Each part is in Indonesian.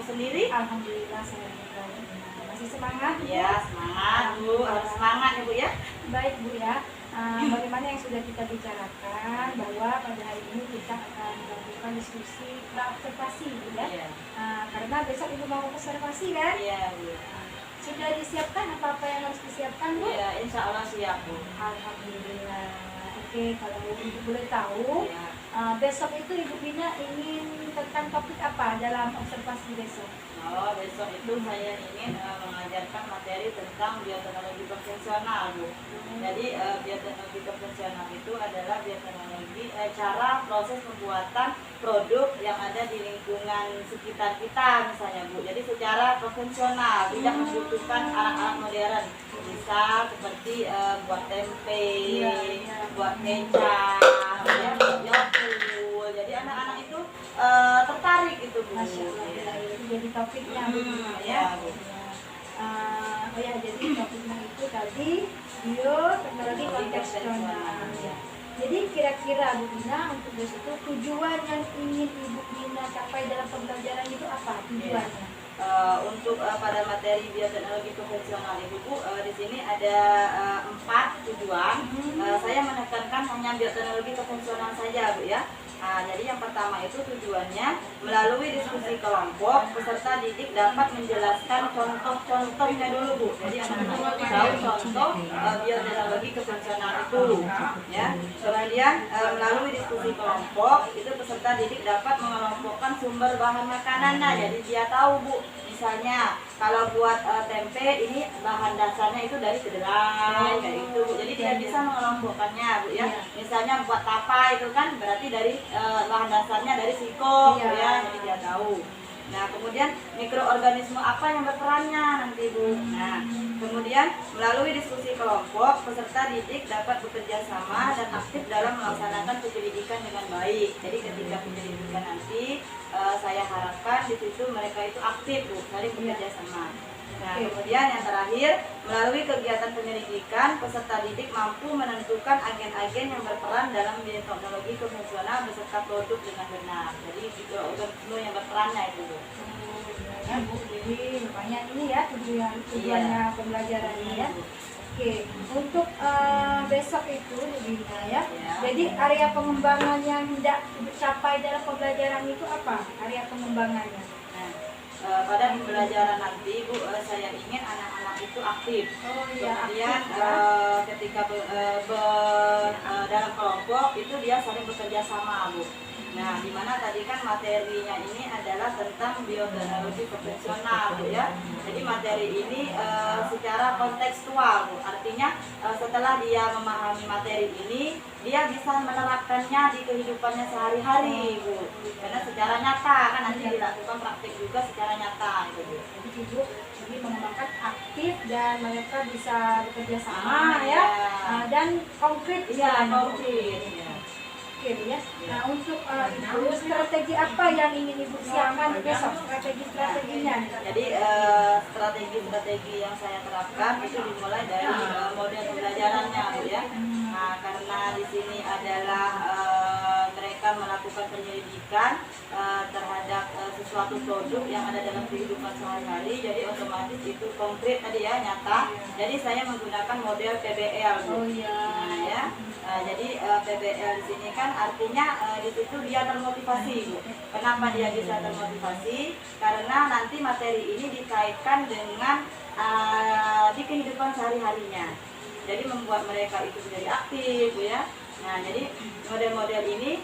sendiri? Alhamdulillah saya baik. Masih semangat Bu? Ya, semangat Bu, harus semangat ya Bu ya. Baik Bu ya. Bagaimana yang sudah kita bicarakan bahwa pada hari ini kita akan melakukan diskusi observasi Bu ya. Iya. Karena besok Ibu mau observasi kan? Iya Bu. Sudah disiapkan apa-apa yang harus disiapkan Bu? Iya, insya Allah siap Bu. Alhamdulillah. Oke, kalau Ibu boleh tahu, Ya. besok itu Ibu Bina ingin tentang topik apa dalam observasi besok? Oh, besok itu saya ingin mengajarkan materi tentang bioteknologi konvensional Bu. Jadi bioteknologi konvensional itu adalah bioteknologi cara proses pembuatan produk yang ada di lingkungan sekitar kita misalnya Bu. Jadi secara konvensional, tidak membutuhkan alat-alat modern. Bisa seperti buat tempe, buat kecap, ya, buat yogurt. Jadi anak-anak itu tertarik itu Bu. Masya Allah, Ya. itu jadi topiknya Bu Ya, ya. Bu. Oh ya, jadi topiknya itu tadi bioteknologi konvensional ya. Jadi kira-kira Bu Bina untuk besok itu tujuan yang ingin Ibu Bina capai dalam pembelajaran itu apa tujuannya? Untuk pada materi bioteknologi konvensional itu Bu, di sini ada 4 tujuan. Saya menekankan hanya bioteknologi konvensional saja Bu ya. Jadi yang pertama itu tujuannya melalui diskusi kelompok peserta didik dapat menjelaskan contoh-contohnya dulu Bu. Jadi anak-anak tahu contoh bioteknologi konvensional itu ya. Kemudian melalui diskusi kelompok itu peserta didik dapat mengelompokkan sumber bahan makanannya. Jadi dia tahu Bu, misalnya kalau buat tempe ini bahan dasarnya itu dari kedelai kayak gitu Bu. Jadi dia bisa mengelompokkannya Bu ya. Misalnya buat tapa itu kan berarti dari bahan dasarnya dari singkong Bu ya. Jadi dia tahu. Nah, kemudian mikroorganisme apa yang berperannya nanti Bu. Nah, kemudian melalui diskusi kelompok peserta didik dapat bekerja sama dan aktif dalam melaksanakan penyelidikan dengan baik. Jadi ketika penyelidikan nanti saya harapkan di situ mereka itu aktif Bu, saling bekerja sama. Nah, kemudian yang terakhir, melalui kegiatan penyelidikan, peserta didik mampu menentukan agen-agen yang berperan dalam bioteknologi konvensional beserta produk dengan benar. Jadi mikroorganisme yang berperannya itu Bu. Ya Bu, jadi banyak ini ya tujuannya pembelajarannya ya. Oke, untuk besok itu Bu Bina ya. Jadi area pengembangan yang hendak dicapai dalam pembelajaran itu apa? Area pengembangannya. Pada pembelajaran nanti Bu, saya ingin anak-anak itu aktif. Kemudian ketika dalam kelompok itu dia saling bekerja sama Bu. Nah, dimana tadi kan materinya ini adalah tentang bioteknologi konvensional Bu ya. Jadi materi ini secara kontekstual Bu. Artinya setelah dia memahami materi ini, dia bisa menerapkannya di kehidupannya sehari-hari Bu. Karena secara nyata kan nanti dilakukan praktik juga secara nyata itu Bu. Jadi Ibu jadi mengembangkan aktif dan mereka bisa bekerja sama ya. Dan konkret Iya, istilahnya. konkret. Oke ya. Nah, untuk Ibu strategi apa yang ingin Ibu siapkan besok? Strateginya. Jadi strategi yang saya terapkan itu dimulai dari model pembelajarannya Bu ya. Nah, karena di sini adalah mereka melakukan penyelidikan terhadap sesuatu produk yang ada dalam kehidupan sehari-hari, jadi otomatis itu konkret tadi ya, nyata. Jadi saya menggunakan model PBL Bu. Nah, ya. Jadi PBL di sini kan artinya di situ dia termotivasi Bu. Kenapa dia bisa termotivasi? Karena nanti materi ini dikaitkan dengan di kehidupan sehari-harinya. Jadi membuat mereka itu menjadi aktif Bu ya. Nah, jadi model-model ini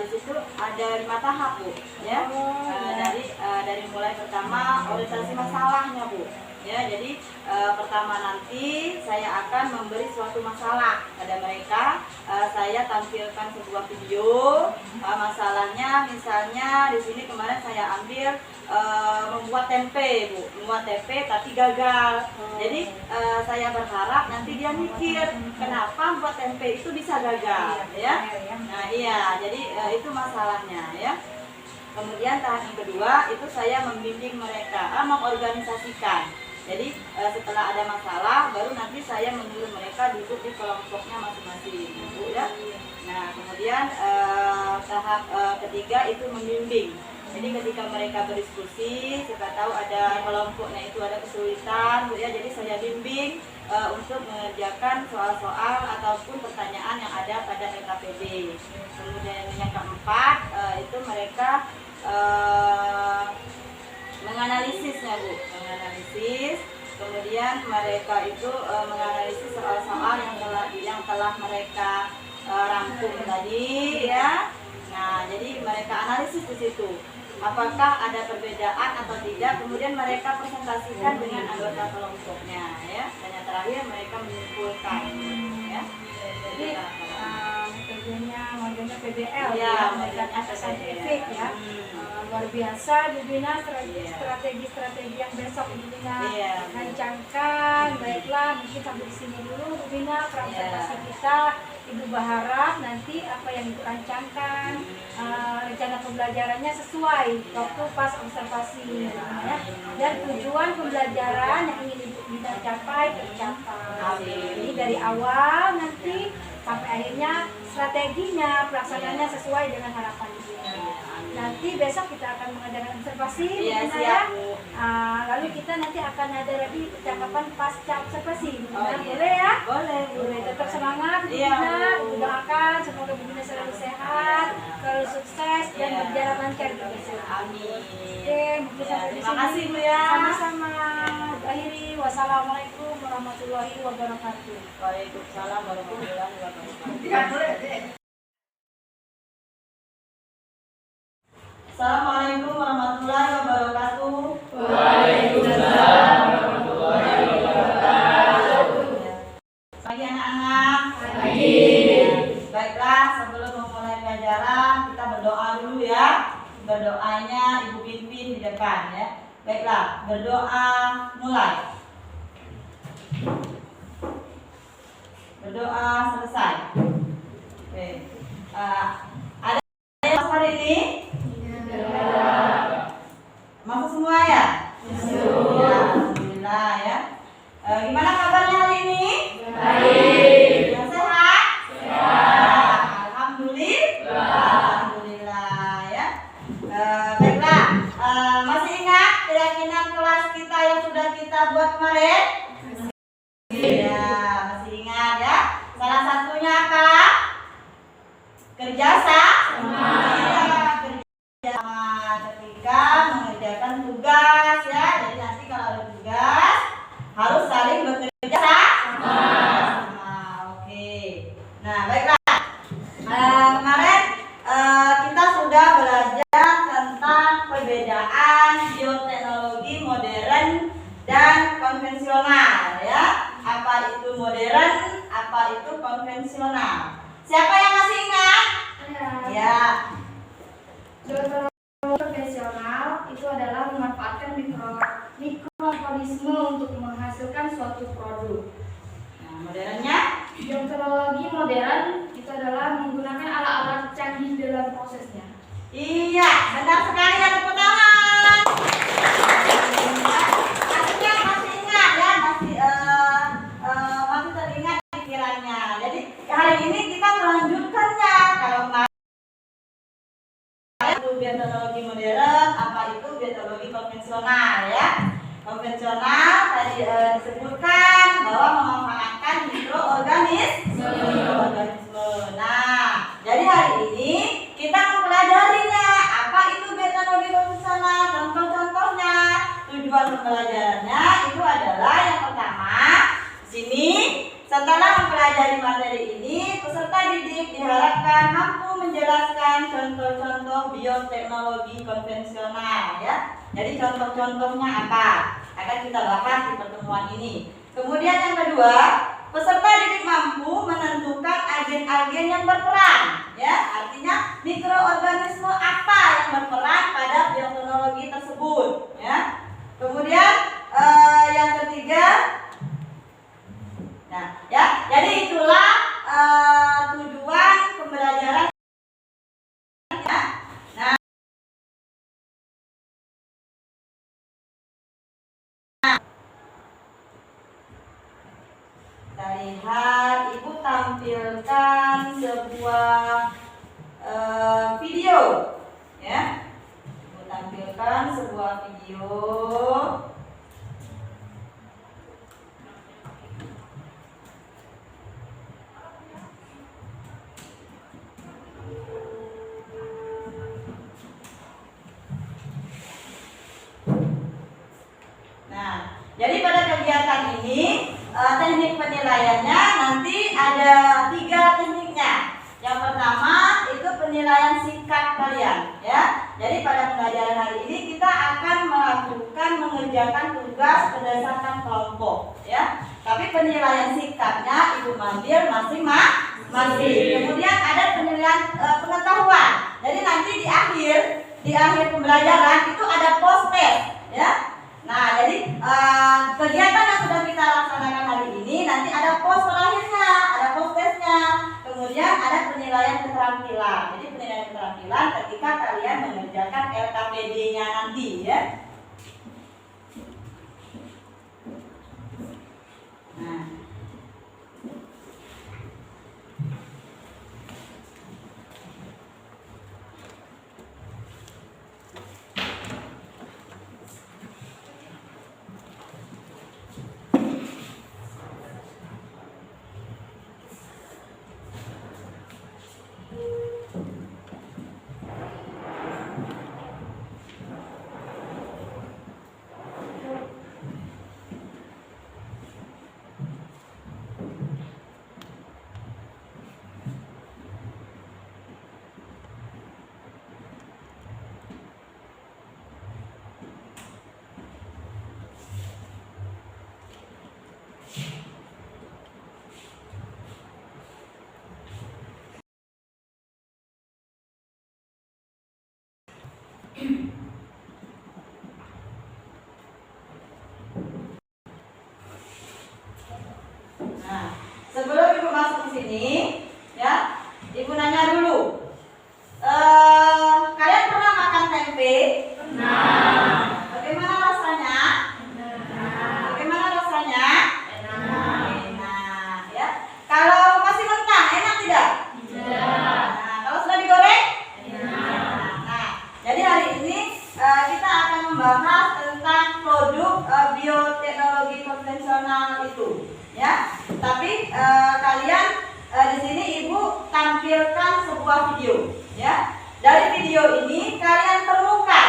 di situ ada 5 tahap Bu ya. Dari mulai pertama orientasi masalahnya Bu. Ya, jadi pertama nanti saya akan memberi suatu masalah pada mereka. Saya tampilkan sebuah video masalahnya, misalnya di sini kemarin saya ambil membuat tempe Bu, membuat tempe tapi gagal. Jadi saya berharap nanti dia mikir kenapa membuat tempe itu bisa gagal ya. Nah iya, jadi itu masalahnya ya. Kemudian tahap yang kedua itu saya membimbing mereka, mengorganisasikan. Jadi setelah ada masalah, baru nanti saya menyuruh mereka duduk di kelompoknya masing-masing, Bu ya. Nah, kemudian tahap ketiga itu membimbing. Jadi ketika mereka berdiskusi, siapa tahu ada kelompoknya itu ada kesulitan, Bu ya. Jadi saya bimbing untuk mengerjakan soal-soal ataupun pertanyaan yang ada pada LKPD. Kemudian yang keempat itu mereka menganalisisnya, Bu, menganalisis. Kemudian mereka itu menganalisis soal-soal yang telah mereka rangkum tadi ya. Nah, jadi mereka analisis di situ. Apakah ada perbedaan atau tidak, kemudian mereka presentasikan dengan anggota kelompoknya ya. Dan yang terakhir mereka menyimpulkan ya. Jadi modelnya PBL ya, modelnya saintifik ya. Luar biasa Bu Bina, strategi-strategi yang besok Bu Bina rancangkan. Baiklah, mungkin sampai di sini dulu Bu Bina presentasi kita. Ibu berharap nanti apa yang dirancangkan rencana pembelajarannya sesuai waktu pas observasi ya. Dan tujuan pembelajaran yang ingin Ibu Bina capai tercapai. Jadi dari awal nanti sampai akhirnya strateginya pelaksananya sesuai dengan harapan Ibu. Nanti besok kita akan mengadakan observasi ya. Lalu kita nanti akan ada lagi percakapan pasca observasi. Boleh ya? Boleh. Tetap semangat Bu Bina. Doakan semoga Bu Bina selalu sehat, selalu sukses dan berjalan lancar di besok. Amin. Oke, mungkin sampai di sini. Terima kasih Bu ya. Sama-sama. Akhiri wassalamualaikum warahmatullahi wabarakatuh. Waalaikumsalam warahmatullahi wabarakatuh. Assalamualaikum warahmatullahi wabarakatuh. Waalaikumsalam warahmatullahi wabarakatuh. Pagi anak-anak. Pagi. Baiklah, sebelum memulai pelajaran kita berdoa dulu ya. Berdoanya Ibu pimpin di depan ya. Baiklah, berdoa mulai. Berdoa selesai. Oke. Ada yang hari ini? Masuk semua ya? Masuk. Ya, alhamdulillah ya. Gimana kabarnya hari ini? Baik. Yang sehat? Sehat. Alhamdulillah. Alhamdulillah ya. Baiklah, masih ingat keyakinan kelas kita yang sudah kita buat kemarin? Ya, masih ingat ya. Salah satunya apa? Kerjasama. Ketika mengerjakan tugas ya, jadi nanti kalau ada tugas harus saling bekerja sama. Oke. Nah, baiklah. Kemarin kita sudah belajar tentang perbedaan bioteknologi modern dan konvensional ya. Apa itu modern, apa itu konvensional. Siapa yang masih ingat? Ya. Konvensional itu adalah memanfaatkan mikroorganisme untuk menghasilkan suatu produk. Nah, modernnya? Bioteknologi modern itu adalah menggunakan alat-alat canggih dalam prosesnya. Iya, benar sekali ya, tepuk tangan. Artinya masih ingat ya, masih teringat pikirannya. Jadi hari ini kita melanjutkannya. Kalau itu bioteknologi modern, apa itu bioteknologi konvensional ya. Konvensional tadi disebutkan bahwa memanfaatkan mikroorganisme. Nah, jadi hari ini kita mempelajarinya. Apa itu bioteknologi konvensional? Contoh-contohnya, tujuan pembelajarannya itu adalah yang pertama, sini setelah mempelajari materi ini, peserta didik diharapkan mampu menjelaskan contoh-contoh bioteknologi konvensional ya. Jadi contoh-contohnya apa? Akan kita bahas di pertemuan ini. Kemudian yang kedua, peserta didik mampu menentukan agen-agen yang berperan ya. Artinya mikroorganisme apa yang berperan pada bioteknologi tersebut ya. Kemudian yang ketiga, nah, ya, jadi itulah tujuan pembelajaran. Ya. Nah, kita lihat, Ibu tampilkan sebuah video, ya. Ibu menampilkan sebuah video. Nah, jadi pada kegiatan ini teknik penilaiannya nanti ada 3 tekniknya. Yang pertama itu penilaian sikap kalian, ya. Jadi pada pembelajaran hari ini kita akan mengerjakan tugas berdasarkan kelompok, ya. Tapi penilaian sikapnya Ibu ambil masing-masing. Kemudian ada penilaian pengetahuan. Jadi nanti di akhir pembelajaran itu ada post test, ya. Nah, jadi kegiatan yang sudah kita laksanakan hari ini nanti ada pos terakhirnya, ada pos tesnya. Kemudian ada penilaian keterampilan. Jadi penilaian keterampilan ketika kalian mengerjakan LKPD-nya nanti, ya. Nah, Nah, sebelum Ibu masuk ke sini, ya, Ibu nanya dulu. Kalian pernah makan tempe? Pernah. Bagaimana rasanya? Bagaimana rasanya? Enak, ya. Kalau masih mentah, enak tidak? Tidak. Nah, kalau sudah digoreng? Enak. Nah, jadi hari ini kita akan membahas tentang produk bioteknologi konvensional itu, ya. Tapi kalian di sini Ibu tampilkan sebuah video, ya. Dari video ini kalian temukan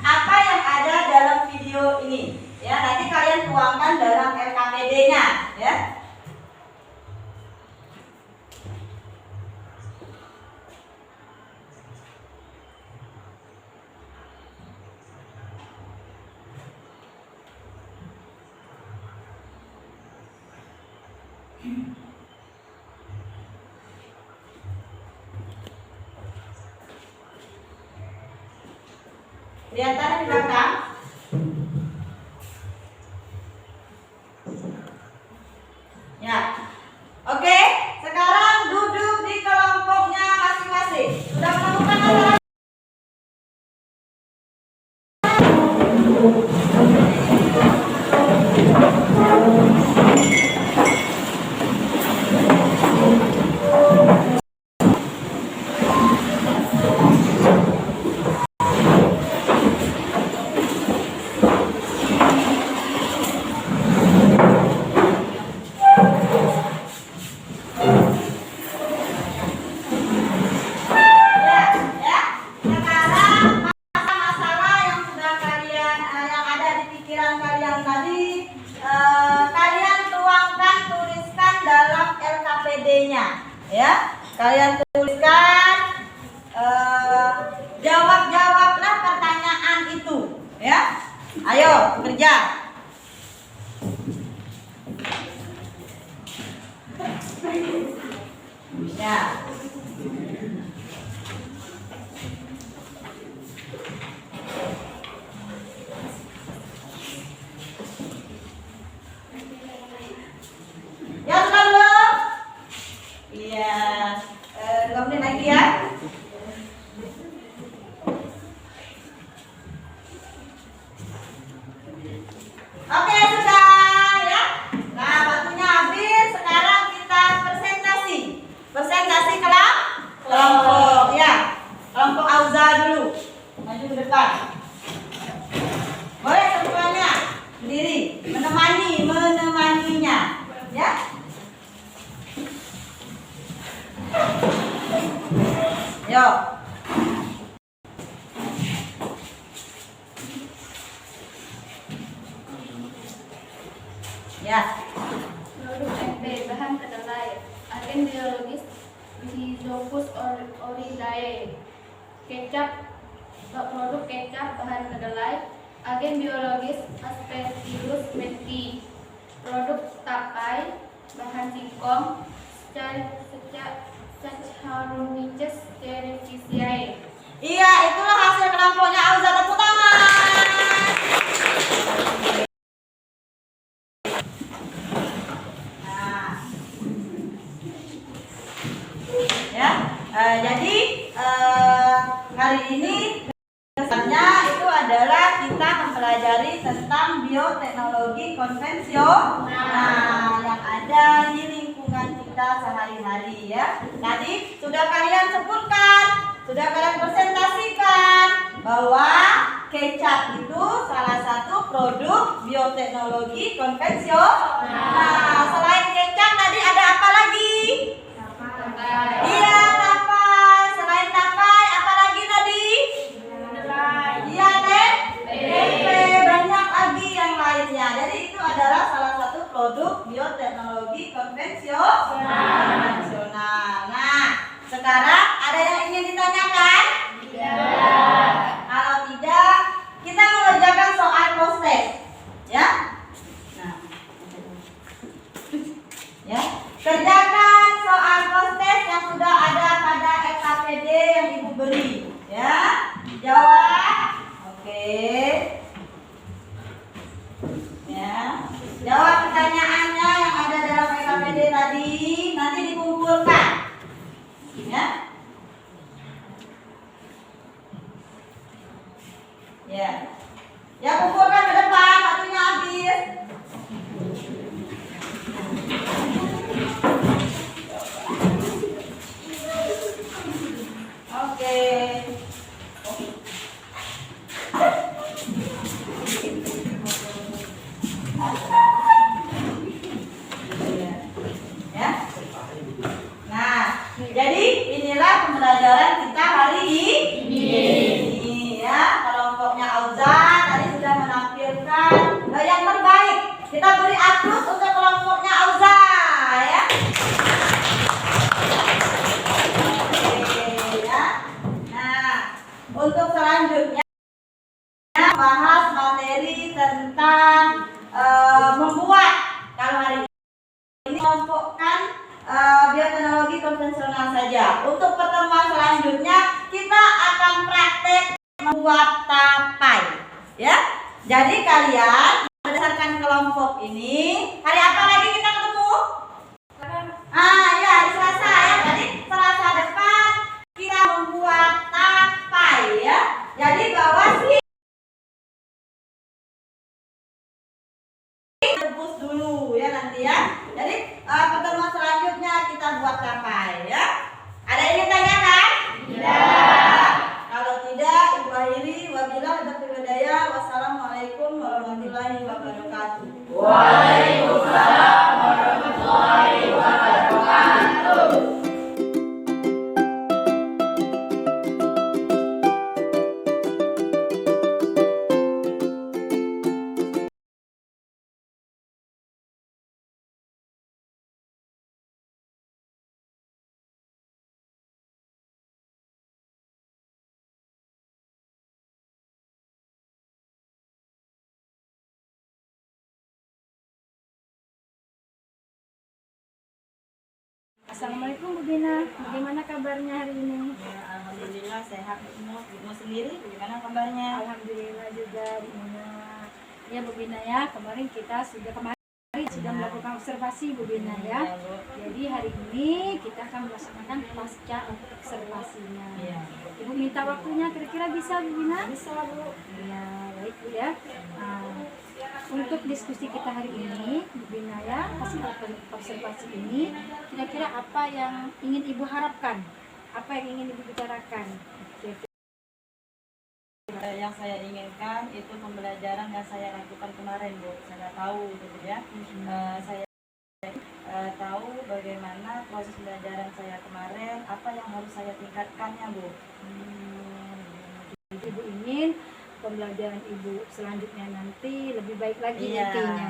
apa yang ada dalam video ini, ya. Nanti kalian tuangkan dalam LKPD-nya, ya. Kelihatan di belakang? Ya. Oke, sekarang duduk di kelompoknya masing-masing. Sudah menemukan masalah? Ya, kalian tuliskan, jawablah pertanyaan itu, ya. Ayo kerja. Ya. Ya sudah belum? Iya. 2 menit lagi ya. maju ke depan. Boleh semuanya berdiri, menemaninya, ya. Yo. Ya. Produk MB bahan kedelai, agen biologis Rhizopus oridae. Kecap, produk kecap bahan kedelai, agen biologis Aspergillus menthi. Produk tapai bahan singkong, Saccharomyces cerevisiae. Iya, itulah hasil kelompoknya Auza, tepuk tangan. Nah, ya, jadi hari ini kesannya itu adalah kita mempelajari tentang bioteknologi konvensional yang ada di lingkungan kita sehari-hari, ya. Tadi sudah kalian sebutkan, sudah kalian presentasikan bahwa kecap itu salah satu produk bioteknologi konvensional. Nah, selain kecap tadi ada apa lagi? Iya, tapai. Selain tapai, apa lagi tadi? Iya, tempe. Banyak lagi yang lainnya. Jadi itu adalah salah satu produk bioteknologi konvensional. Nah, sekarang ada yang ingin ditanyakan? Kalau tidak, kita mengerjakan soal proses, ya. Nah, ya, kerjakan soal proses yang sudah ada pada SKPD yang Ibu beri, ya. Jawab, oke. Ya, jawab pertanyaannya yang ada dalam SKPD tadi, nanti dikumpulkan, ya. Ya, ya kumpulkan ke depan, waktunya habis. Oke. Ya. Nah, jadi inilah pembelajaran kita hari ini. Ya, kelompoknya Auza tadi sudah menampilkan yang terbaik. Kita beri aplaus untuk kelompoknya Auza, ya. Oke, ya. Nah, untuk selanjutnya bahas materi tentang membuat. Kalau hari ini kelompokkan bioteknologi konvensional saja. Untuk pertemuan selanjutnya kita akan praktek membuat tapai, ya. Jadi kalian berdasarkan kelompok ini, hari apa lagi kita ketemu? Ya, hari Selasa, ya. Jadi Selasa depan kita membuat tapai, ya. Jadi bawa sih rebus dulu, ya, nanti, ya. Jadi pertemuan selanjutnya kita buat tapai, ya. Ada yang ingin tanyakan? Kalau tidak, Ibu akhiri. Wabillahi taufiq wal hidayah. Wassalamualaikum warahmatullahi wabarakatuh. Waalaikumsalam warahmatullahi wabarakatuh. Assalamualaikum Bu Bina, bagaimana kabarnya hari ini? Ya, alhamdulillah sehat. Ibu sendiri bagaimana kabarnya? Alhamdulillah juga Bu Bina. Ya Bu Bina, ya, kemarin sudah melakukan observasi Bu Bina, ya. Jadi hari ini kita akan melaksanakan pasca observasinya. Iya. Ibu minta waktunya, kira-kira bisa Bu Bina? Bisa, Bu. Ya, baik Bu, ya. Untuk diskusi kita hari ini, Bu Bina, ya, hasil observasi ini, kira-kira apa yang ingin Ibu harapkan? Apa yang ingin Ibu bicarakan? Oke. Yang saya inginkan itu pembelajaran yang saya lakukan kemarin, Bu. Saya tahu itu, Bu, ya. Saya tahu bagaimana proses pembelajaran saya kemarin, apa yang harus saya tingkatkannya, Bu. Jadi Ibu ingin pembelajaran Ibu selanjutnya nanti lebih baik lagi intinya.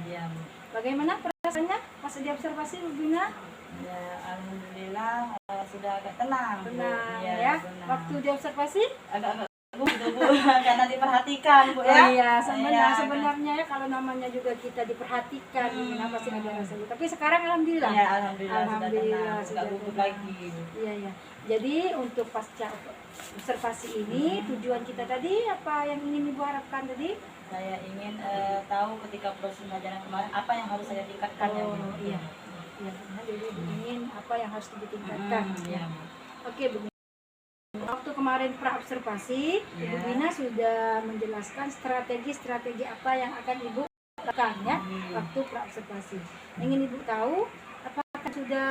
Iya, Bu. Bagaimana perasaannya pas diobservasi Bu Bina? Ya, alhamdulillah sudah agak tenang, Bu. Tenang Iya, ya. tenang. Waktu diobservasi? Agak-agak gitu, Bu, karena diperhatikan, Bu, ya. Oh iya, Iya, sebenarnya ya kalau namanya juga kita diperhatikan, kenapa sih ada rasa gitu. Tapi sekarang alhamdulillah. Iya, alhamdulillah, Alhamdulillah, sudah tenang, sudah nggak gugup tenang. lagi. Iya ya. Jadi untuk pasca observasi ini tujuan kita tadi apa yang ingin Ibu harapkan tadi? Saya ingin tahu ketika proses pembelajaran kemarin apa yang harus saya tingkatkan, ya, Bu. Iya. Iya, nah, jadi Ibu ingin apa yang harus ditingkatkan. Iya. Oke, Bu. Waktu kemarin pra-observasi, Ibu Bina sudah menjelaskan strategi-strategi apa yang akan Ibu lakukan ya waktu pra-observasi. Ingin Ibu tahu apakah sudah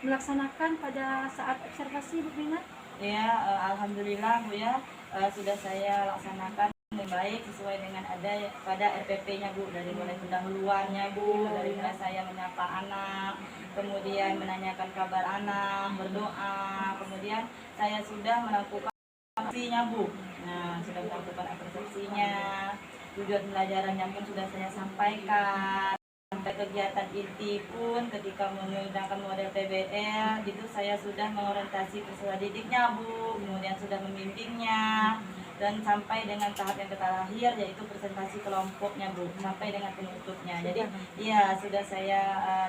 melaksanakan pada saat observasi Ibu Bina? Ya, alhamdulillah, Bu, ya, sudah saya laksanakan dengan baik sesuai dengan ada pada RPP-nya, Bu, dari mulai pendahuluannya, Bu, dari mulai saya menyapa anak, kemudian menanyakan kabar anak, berdoa, kemudian saya sudah melakukan aksinya, Bu. Nah, sudah melakukan apresiasinya, tujuan pembelajarannya pun sudah saya sampaikan. Sampai kegiatan inti pun ketika menggunakan model PBL itu saya sudah mengorientasi peserta didiknya, Bu, kemudian sudah membimbingnya dan sampai dengan tahap yang terakhir yaitu presentasi kelompoknya, Bu, sampai dengan penutupnya. Jadi iya sudah saya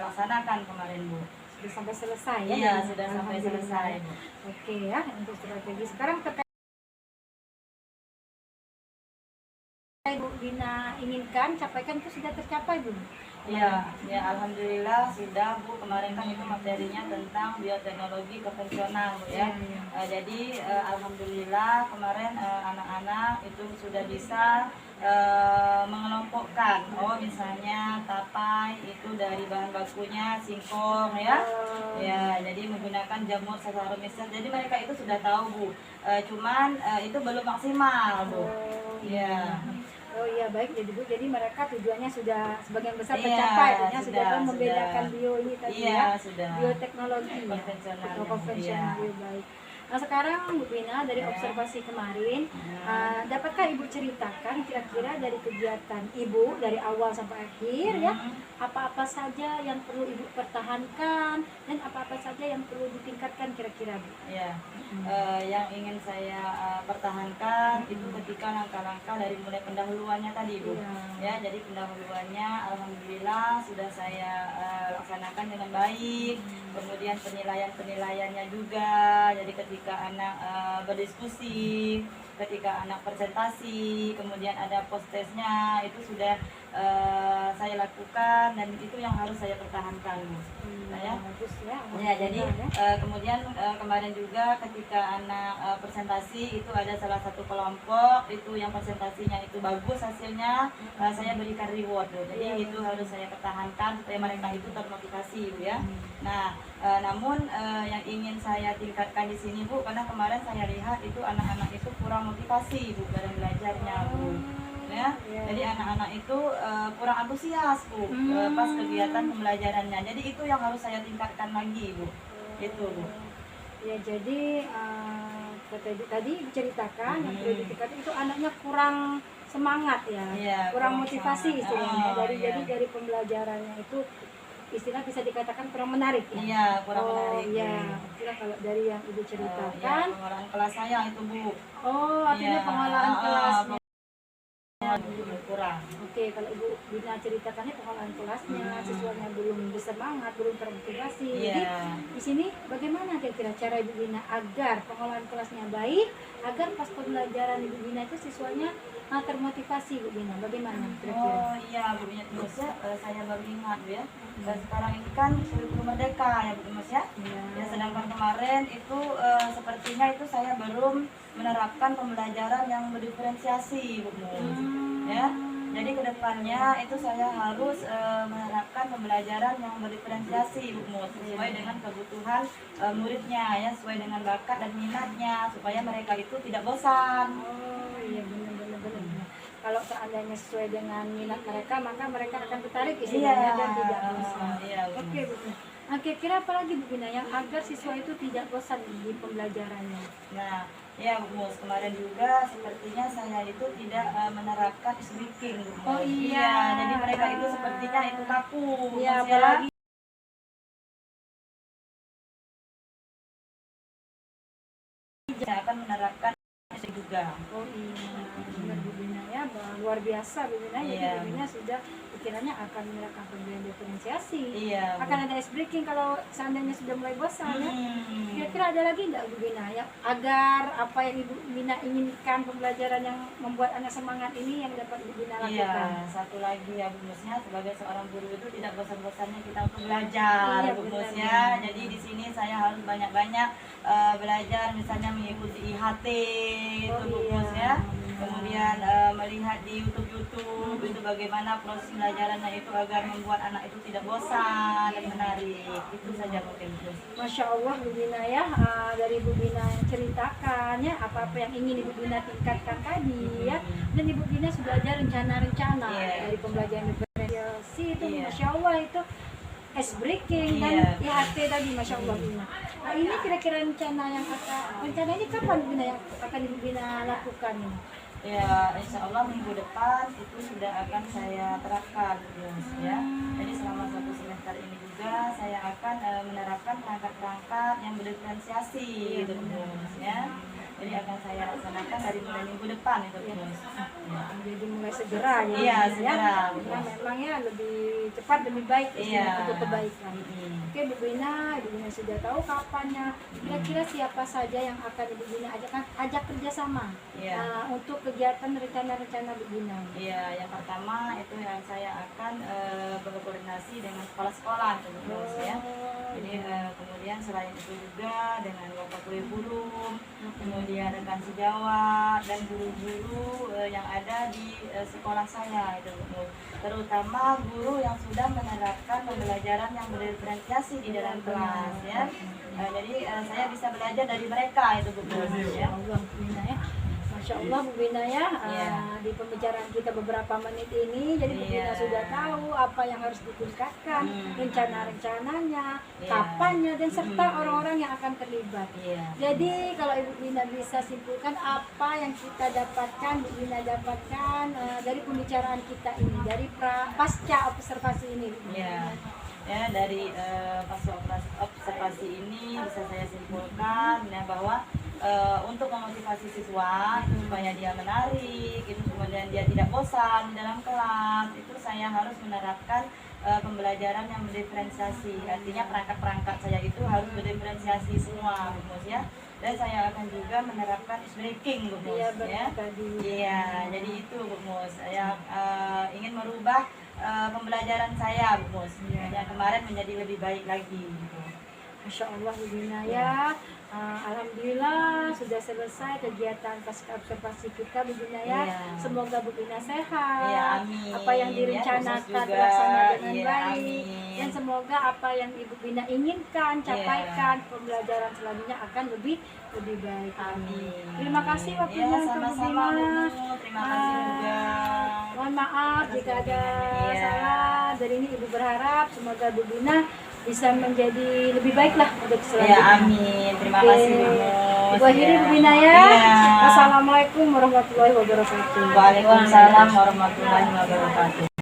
laksanakan kemarin, Bu. Sudah sampai selesai ya? Iya, sudah sampai selesai, Bu. Oke ya, untuk strategi sekarang terkait Ibu Bina inginkan capaikan itu sudah tercapai belum? Ya, ya, alhamdulillah sudah, Bu. Kemarin kan itu materinya tentang bioteknologi konvensional, Bu, ya. Jadi alhamdulillah kemarin anak-anak itu sudah bisa mengelompokkan. Oh, misalnya tapai itu dari bahan bakunya singkong, ya. Ya, jadi menggunakan jamur saccharomyces. Jadi mereka itu sudah tahu, Bu. Cuman itu belum maksimal, Bu. Ya. Oh iya baik, jadi mereka tujuannya sudah sebagian besar Iya, tercapai, ya, sudah tahu sudah. membedakan bio ini tadi Iya, ya, sudah. bioteknologi ya, Konvensional, atau konvensional, iya. iya, baik. Nah sekarang Bu Bina dari observasi kemarin, dapatkah Ibu ceritakan kira-kira dari kegiatan Ibu dari awal sampai akhir ya, apa-apa saja yang perlu Ibu pertahankan dan apa-apa saja yang perlu ditingkatkan kira-kira, Bu? Ya, yang ingin saya pertahankan itu ketika langkah-langkah dari mulai pendahuluannya tadi, Bu. Ya, jadi pendahuluannya alhamdulillah sudah saya laksanakan dengan baik. Kemudian penilaiannya juga. Jadi ketika anak berdiskusi, ketika anak presentasi, kemudian ada post testnya itu sudah saya lakukan dan itu yang harus saya pertahankan, Bu. Nah, ya. Ya, jadi kemudian kemarin juga ketika anak presentasi itu ada salah satu kelompok itu yang presentasinya itu bagus hasilnya, saya berikan reward, Bu. Jadi itu harus saya pertahankan supaya mereka itu termotivasi, Bu, ya. Nah, namun yang ingin saya tingkatkan di sini, Bu, karena kemarin saya lihat itu anak-anak itu kurang motivasi, Bu, dalam belajarnya, Bu. Ya, jadi anak-anak itu kurang antusias, Bu, pas kegiatan pembelajarannya. Jadi itu yang harus saya tingkatkan lagi, Bu. Itu, Bu. Ya, jadi tadi diceritakan yang perlu ditingkatkan itu anaknya kurang semangat ya, kurang motivasi istilahnya. Jadi dari pembelajarannya itu istilah bisa dikatakan kurang menarik ya. Iya, kurang menarik. Iya, istilah kalau dari yang Ibu ceritakan. Pengolahan kelas saya itu, Bu. Oh, artinya pengolahan kelasnya kurang. Oke, kalau Ibu Bina ceritakannya pengolahan kelasnya, siswanya belum bersemangat, belum termotivasi. Jadi di sini bagaimana kira-kira cara Ibu Bina agar pengolahan kelasnya baik, agar pas pembelajaran Ibu Bina itu siswanya termotivasi, Bu Bina? Bagaimana kira-kira? Oh iya, Bu Bina, saya baru ingat, Bu, ya. Sekarang ini kan kurikulum merdeka ya, Bu Mas, ya. Ya, sedangkan kemarin itu sepertinya itu saya belum menerapkan pembelajaran yang berdiferensiasi, Bu Mus. Ya. Jadi kedepannya itu saya harus menerapkan pembelajaran yang berdiferensiasi, Bu Mus, sesuai dengan kebutuhan muridnya, ya, sesuai dengan bakat dan minatnya supaya mereka itu tidak bosan. iya benar. Kalau seandainya sesuai dengan minat mereka, maka mereka akan tertarik istilahnya dan tidak bosan. Iya, Oke, Bu. Nah, kira-kira apa lagi Bu Gina yang agar siswa itu tidak bosan di pembelajarannya? Nah, ya Bu Mus, kemarin juga sepertinya saya itu tidak menerapkan speaking Bu Mus. Oh iya. Jadi mereka itu sepertinya itu kaku Bu Iya, Mus, ya. apalagi Saya akan menerapkan itu juga. oh iya, benar Bu Gina ya, luar biasa Bu Gina. Jadi Iya. Bu Gina sudah pikirannya akan menerapkan pembelajaran diferensiasi. Iya. Bu. Akan ada ice breaking kalau seandainya sudah mulai bosan ya. Kira-kira ada lagi enggak Bu Gina ya agar apa yang Ibu Gina inginkan pembelajaran yang membuat anak semangat ini yang dapat Ibu Gina lakukan? Iya, satu lagi ya Bu Musnya, sebagai seorang guru itu tidak bosan-bosannya kita untuk belajar Iya, Bu benar, Mus ya. Jadi di sini saya harus banyak-banyak belajar, misalnya mengikuti IHT itu Bu Mus ya. Kemudian melihat di YouTube itu bagaimana proses pembelajarannya itu agar membuat anak itu tidak bosan dan menarik. Itu saja mungkin Bu Mus. Masya Allah Bu Gina ya, dari Bu Gina yang ceritakan ya apa-apa yang ingin Ibu Gina tingkatkan tadi ya, dan Ibu Gina sudah ada rencana-rencana Iya. dari pembelajaran diferensiasi itu Iya. Masya Allah itu ice breaking dan Iya. IHT tadi Masya Allah Bu Gina. Nah ini kira-kira rencana yang rencananya kapan Bu Gina yang akan Ibu Gina lakukan ini? Ya, insya Allah minggu depan itu sudah akan saya terapkan Bu Mus ya. Jadi selama 1 semester ini juga saya akan menerapkan perangkat-perangkat yang berdiferensiasi itu Bu Mus ya. Jadi akan saya laksanakan dari mulai minggu depan itu Bu Mus. Ya. Jadi mulai segera ya Iya, Bu Gina, segera, ya. Bu Karena Mus. memang ya lebih cepat lebih baik Iya. untuk kebaikan. Oke Bu Gina, Ibu Gina sudah tahu kapannya. Kira-kira siapa saja yang akan Ibu Gina ajak kerjasama Iya. untuk kegiatan rencana-rencana Bu Gina? Iya, yang pertama itu yang saya akan berkoordinasi dengan sekolah-sekolah Bu Mus ya. Jadi kemudian selain itu juga dengan bapak kurikulum, kemudian rekan sejawat dan guru-guru yang ada di sekolah saya itu Bu. Terutama guru yang sudah menerapkan pembelajaran yang berdiferensiasi di dalam kelas ya. Jadi saya bisa belajar dari mereka itu Bu ya. Allah Bu Gina ya. Masya Allah Bu Gina ya, Iya. di pembicaraan kita beberapa menit ini, jadi Bu Gina Iya. sudah tahu apa yang harus ditingkatkan, rencana-rencananya, Iya. kapannya, dan serta orang-orang yang akan terlibat. Iya. Jadi kalau Ibu Gina bisa simpulkan apa yang kita dapatkan, Bu Gina dapatkan dari pembicaraan kita ini, dari pasca observasi ini. Bu Gina. Ya, ya dari pasca observasi ini bisa saya simpulkan ya bahwa untuk memotivasi siswa itu supaya dia menarik, itu kemudian dia tidak bosan di dalam kelas, itu saya harus menerapkan pembelajaran yang berdiferensiasi. Artinya perangkat-perangkat saya itu harus berdiferensiasi semua, Bu Mus ya. Dan saya akan juga menerapkan ice breaking, Bu Mus Iya, ya. benar tadi. Iya, jadi itu Bu Mus. Saya ingin merubah pembelajaran saya Bu Mus yang kemarin menjadi lebih baik lagi gitu. Masya Allah Bu Gina ya. Alhamdulillah sudah selesai kegiatan pasca observasi kita Bu Gina ya. Iya. Semoga Bu Gina sehat. Iya, amin. Apa yang Ya, direncanakan sukses juga. terlaksana dengan Iya, baik. amin. Dan semoga apa yang Ibu Gina inginkan capaikan pembelajaran selanjutnya akan lebih baik. Amin. Terima kasih waktunya Ya, untuk Bu sama-sama Bu. Gina. Terima kasih juga. Mohon maaf jika ada Iya. salah. Dari ini Ibu berharap semoga Bu Gina bisa menjadi lebih baik lah untuk Ya, selanjutnya. amin. Terima Oke. kasih Bu Mus. Ibu akhiri Ya. Bu Gina ya. Iya. Assalamualaikum warahmatullahi wabarakatuh. Waalaikumsalam warahmatullahi wabarakatuh.